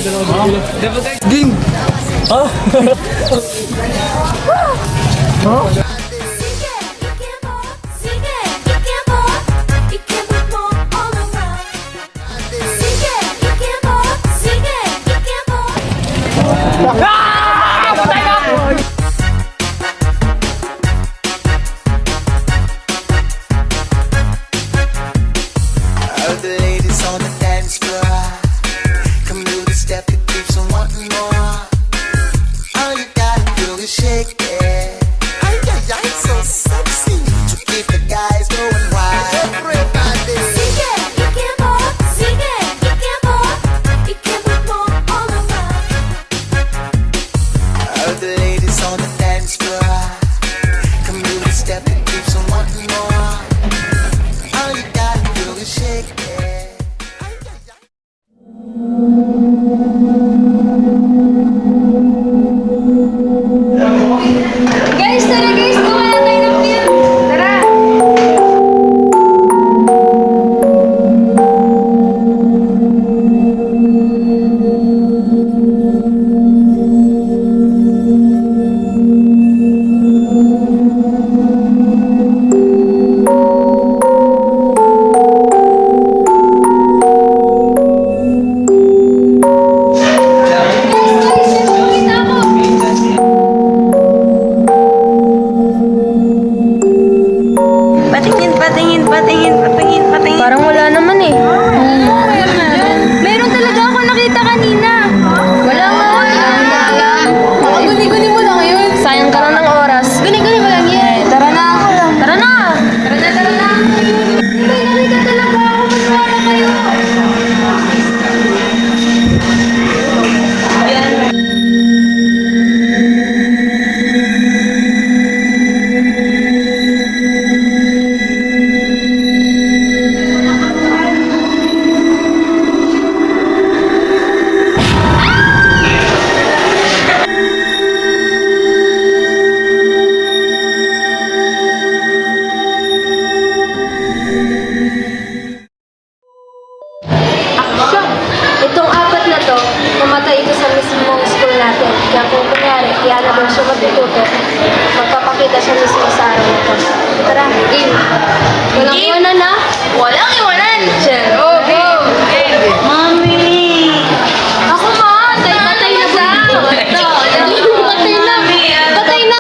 Game! Ah! Huh? All the ladies on the dance floor, come do the step that keeps on wanting more. All you gotta do is shake it. Ay, ay, ay, so sexy. To keep the guys going wild. Everybody. All the ladies on the dance floor, come do the step that keeps on wanting more. All you gotta do is shake it. Guys, tara guys! Gawa na tayo ng film! Tara! Guys, pakita ako! Patingin. Parang wala naman eh. Meron talaga ako nakita kanina. Wala nga. Guni-guni mo lang yun. Sayang ka lang ng oras. Guni-guni mo lang yan. Tara na. Tara na. May nakita talaga ako. Magwala kayo. Aksyon! Itong apat na to, namatay ito sa mismong school natin. Kaya kung kunyari, kaya na daw siya matututo, magpapakita siya mismo sa araw na to. Tara, game! Walang iwanan na? Walang iwanan! Go! Mami! Ako ma! Patay na ba? Patay na! Patay na!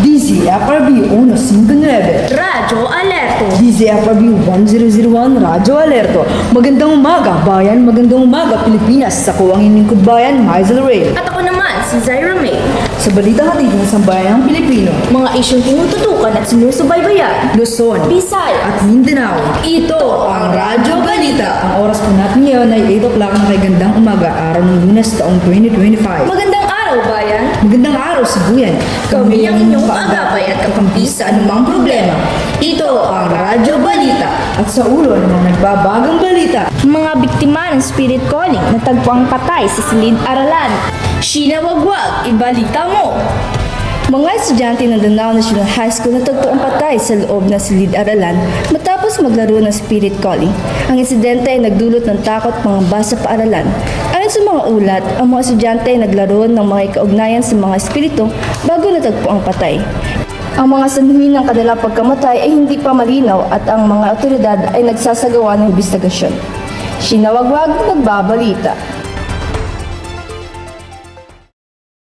DZFRB 159. Radyo Alerto! DZFRB 1001 Radyo Alerto. Magandang umaga, bayan. Magandang umaga, Pilipinas. Ako ang inyong kabayan, Hazel Ray. At ako naman, si Zyra May. Sa balita hatid ng sambayang Pilipino, Mga isyong tinututukan at sinusubaybayan. Luzon, Bisaya at Mindanao. Ito ang Radyo Balita. Ang oras po natin ngayon ay 8 o'clock na kay gandang umaga, araw ng Lunes taong 2025. Magandang araw, bayan! Magandang araw, Sibuyan. Kami ang inyong kaagapay at kakampi sa anumang problema. Ito ang Radyo Balita at sa ulo ng mga nagbabagang balita. Mga biktima ng spirit calling natagpuang patay sa silid-aralan. Sinawagwag, ibalita mo! Mga estudyante ng Danao National High School natagpuang patay sa loob ng silid-aralan matapos maglaro ng spirit calling. Ang insidente ay nagdulot ng takot pangamba sa paaralan. Ayon sa mga ulat, ang mga estudyante ay naglaro ng mga ikaugnayan sa mga espiritu bago natagpuang patay. Ang mga sanhi ng kanilang pagkamatay ay hindi pa malinaw at ang mga otoridad ay nagsasagawa ng investigasyon. Sinawagwag, nagbabalita.